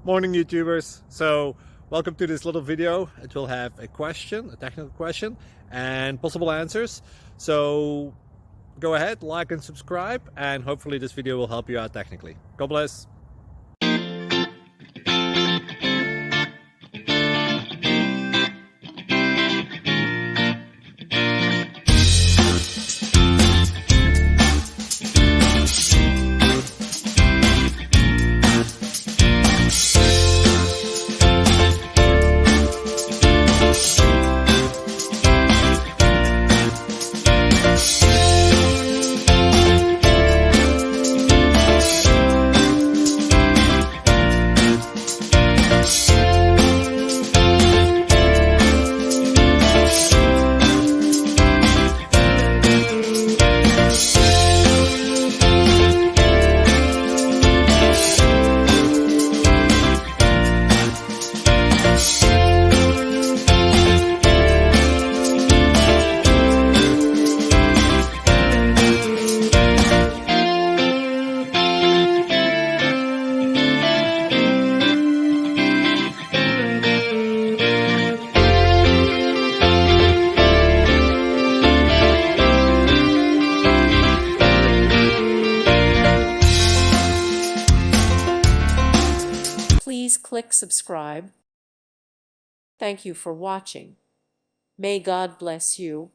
Morning, YouTubers. So welcome to this little video. It will have a question, a technical question, and possible answers. So go ahead, like and subscribe, and hopefully this video will help you out technically. God bless. Please click subscribe. Thank you for watching. May God bless you.